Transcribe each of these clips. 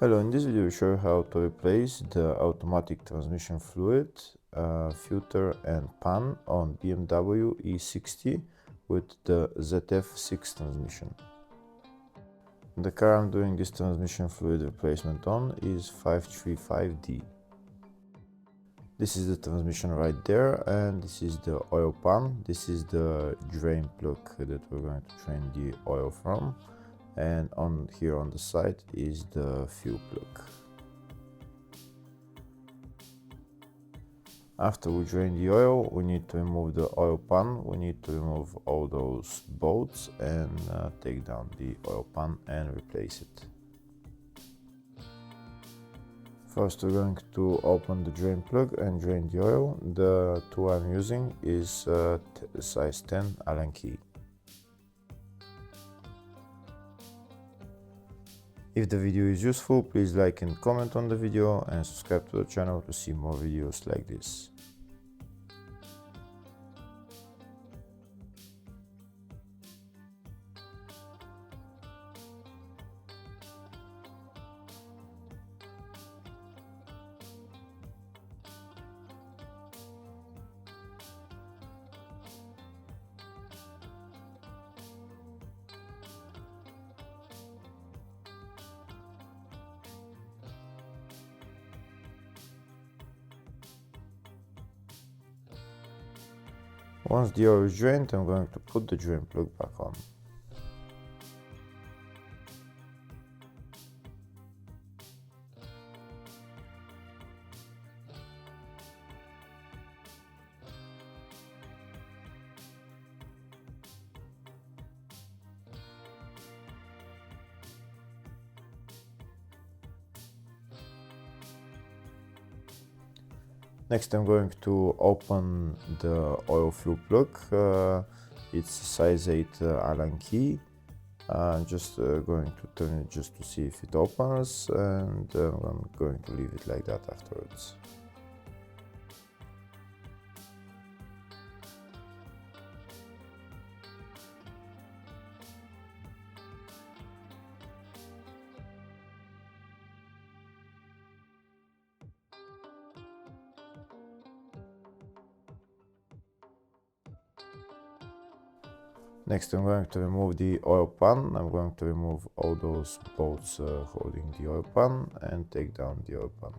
Hello, in this video we show you how to replace the automatic transmission fluid, filter and pan on BMW E60 with the ZF6 transmission. The car I'm doing this transmission fluid replacement on is 535D. This is the transmission right there, and this is the oil pan. This is the drain plug that we're going to drain the oil from. And on here on the side is the fuel plug. After we drain the oil, we need to remove the oil pan, we need to remove all those bolts and take down the oil pan and replace it. First we're going to open the drain plug and drain the oil. The tool I'm using is size 10 Allen key. If the video is useful, please like and comment on the video and subscribe to the channel to see more videos like this. Once the oil is drained, I'm going to put the drain plug back on. Next I'm going to open the oil fuel plug. It's size 8 Allen key. I'm just going to turn it just to see if it opens, and I'm going to leave it like that afterwards. Next I'm going to remove the oil pan. I'm going to remove all those bolts holding the oil pan and take down the oil pan.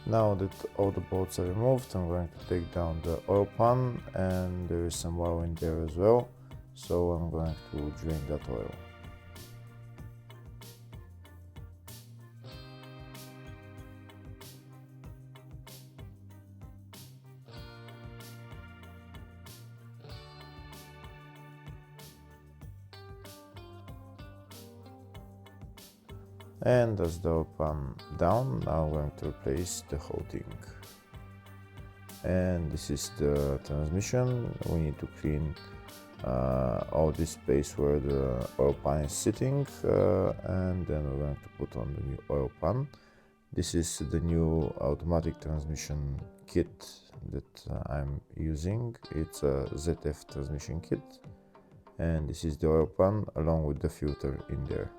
Now that all the bolts are removed, I'm going to take down the oil pan, and there is some oil in there as well, so I'm going to drain that oil. And as the oil pan down, now I'm going to replace the whole thing. And this is the transmission. We need to clean all this space where the oil pan is sitting, and then we're going to put on the new oil pan. This is the new automatic transmission kit that I'm using. It's a ZF transmission kit, and this is the oil pan along with the filter in there.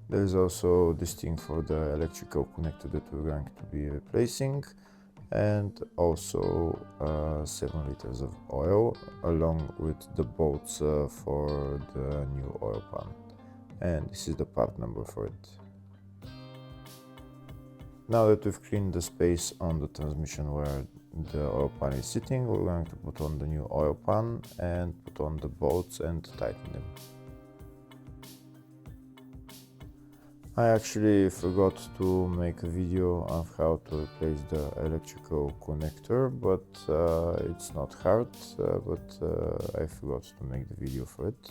There's also this thing for the electrical connector that we're going to be replacing, and also 7 liters of oil along with the bolts for the new oil pan. And this is the part number for it. Now that we've cleaned the space on the transmission where the oil pan is sitting, we're going to put on the new oil pan and put on the bolts and tighten them. I actually forgot to make a video of how to replace the electrical connector, but it's not hard, but I forgot to make the video for it.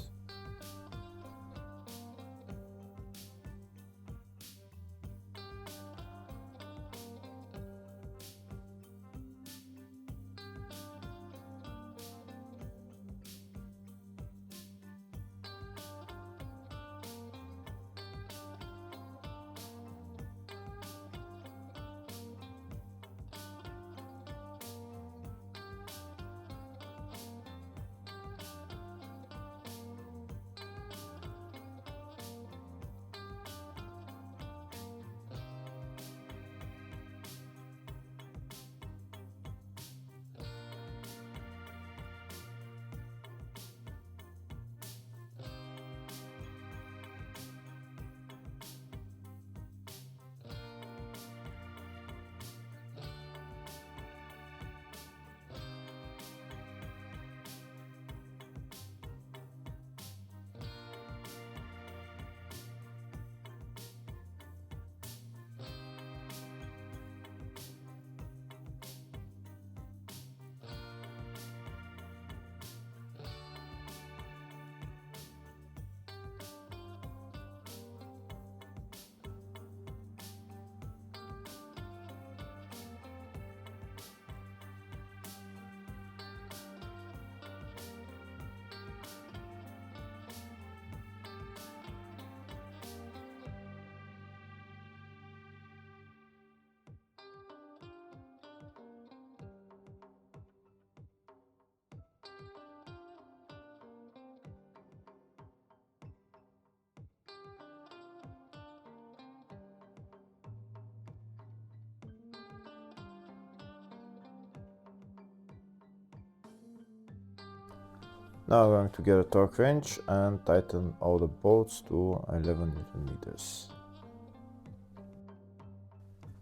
Now I'm going to get a torque wrench and tighten all the bolts to 11 Newton meters.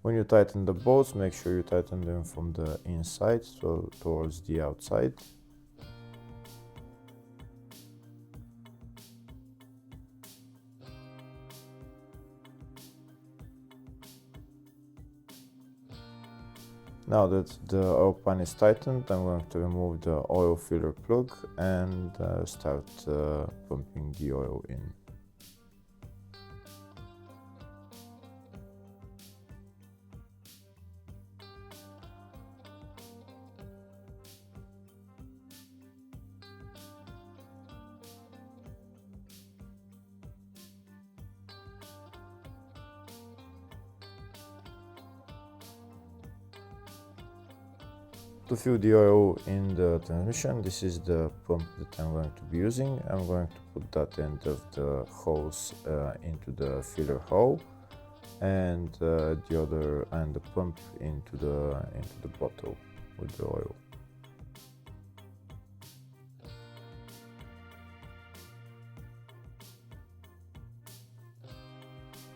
When you tighten the bolts, make sure you tighten them from the inside towards the outside. Now that the oil pan is tightened, I'm going to remove the oil filler plug and start pumping the oil in. To fill the oil in the transmission, this is the pump that I'm going to be using. I'm going to put that end of the hose into the filler hole, and the other and the pump into the bottle with the oil.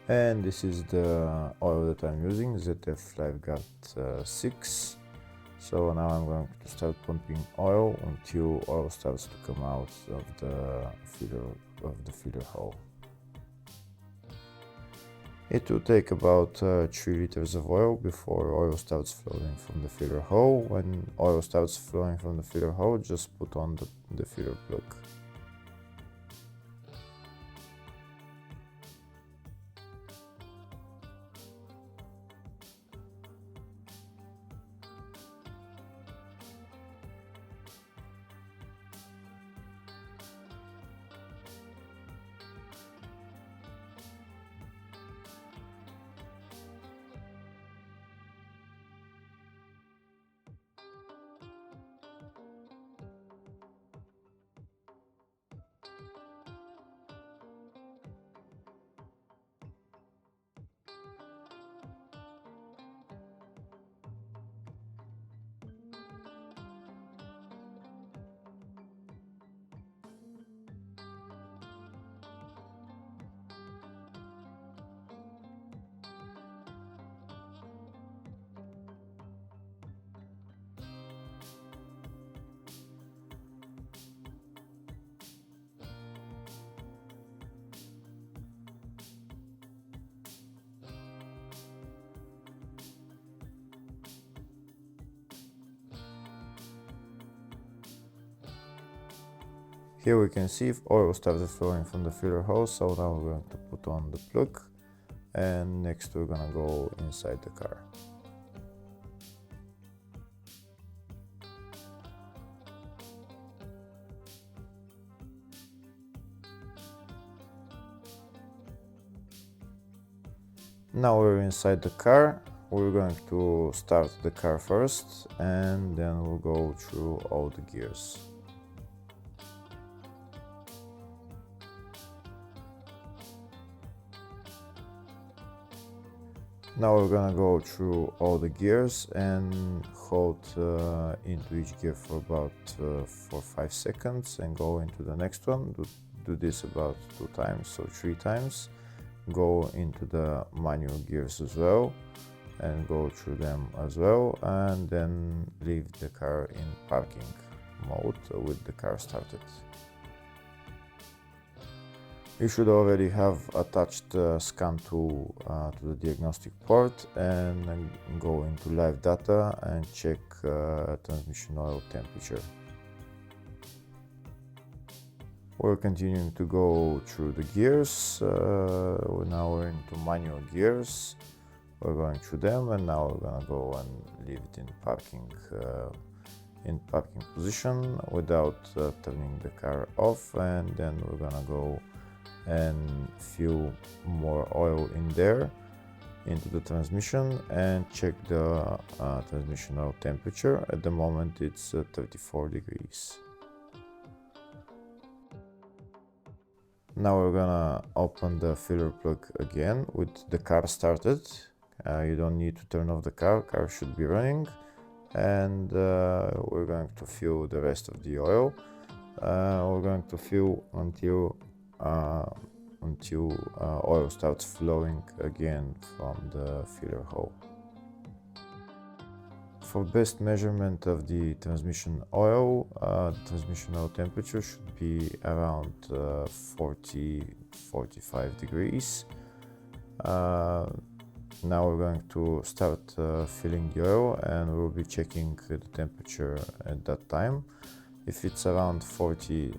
And this is the oil that I'm using, ZF Lifeguard 6. So now I'm going to start pumping oil until oil starts to come out of the filler hole. It will take about 3 liters of oil before oil starts flowing from the filler hole. When oil starts flowing from the filler hole, just put on the filler plug. Here we can see if oil started flowing from the filler hose, so now we're going to put on the plug, and next we're gonna go inside the car. Now we're inside the car. We're going to start the car first, and then we'll go through all the gears. Now we're gonna go through all the gears and hold into each gear for about 4-5 seconds and go into the next one. Do this about 2 times, so 3 times. Go into the manual gears as well and go through them as well, and then leave the car in parking mode with the car started. You should already have attached the scan tool to the diagnostic port and go into live data and check transmission oil temperature. We're continuing to go through the gears. Now we're into manual gears. We're going through them, and now we're gonna go and leave it in parking position without turning the car off, and then we're gonna go and fill more oil in there into the transmission and check the transmission oil temperature. At the moment it's 34 degrees. Now we're gonna open the filler plug again with the car started. You don't need to turn off the car should be running, and we're going to fill the rest of the oil. We're going to fill until oil starts flowing again from the filler hole. For best measurement of the transmission oil temperature should be around 40-45 degrees. Now we're going to start filling the oil, and we'll be checking the temperature at that time. If it's around 40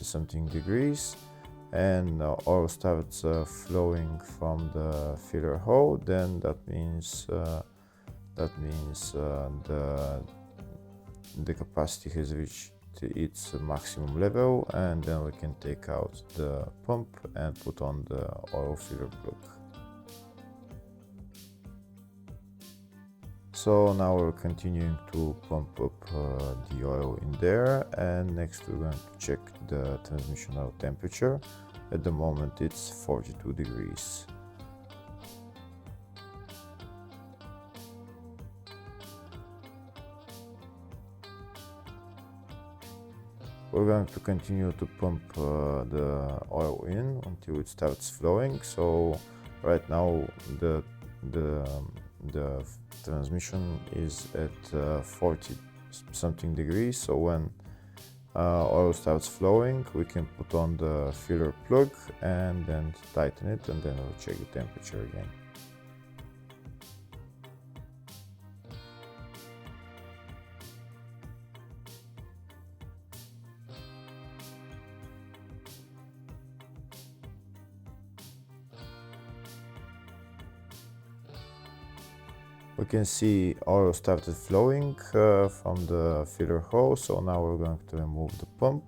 something degrees and oil starts flowing from the filler hole, then that means the capacity has reached its maximum level, and then we can take out the pump and put on the oil filler plug. So now we're continuing to pump up the oil in there, and next we're going to check the transmission oil temperature. At the moment it's 42 degrees. We're going to continue to pump the oil in until it starts flowing. So right now the transmission is at 40 something degrees. So when oil starts flowing, we can put on the filler plug and then tighten it, and then we'll check the temperature again. We can see oil started flowing from the filler hole, so now we're going to remove the pump,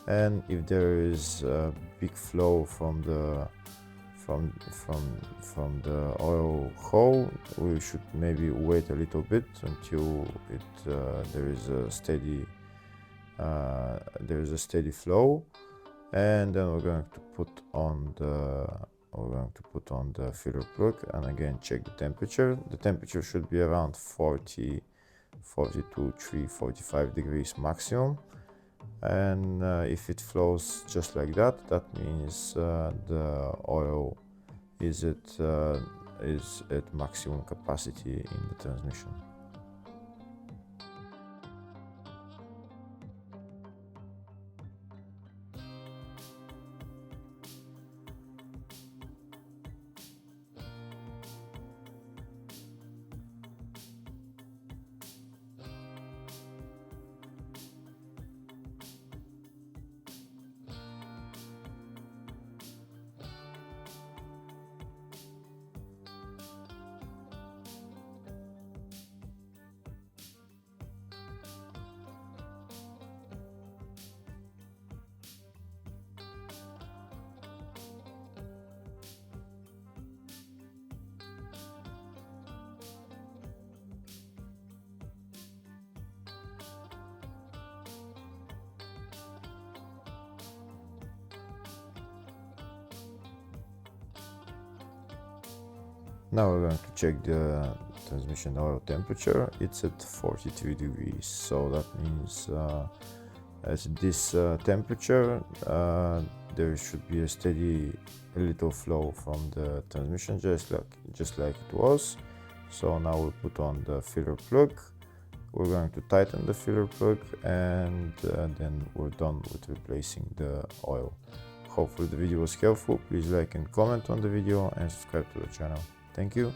and if there is a big flow from the oil hole, we should maybe wait a little bit until there is a steady flow, and then we're going to put on the filler plug and again check the temperature. The temperature should be around 42, 45 degrees maximum, and if it flows just like that, that means the oil is at maximum capacity in the transmission. Now we're going to check the transmission oil temperature. It's at 43 degrees, so that means at this temperature there should be a steady little flow from the transmission, just like it was. So now we put on the filler plug. We're going to tighten the filler plug, and then we're done with replacing the oil. Hopefully the video was helpful. Please like and comment on the video and subscribe to the channel. Thank you.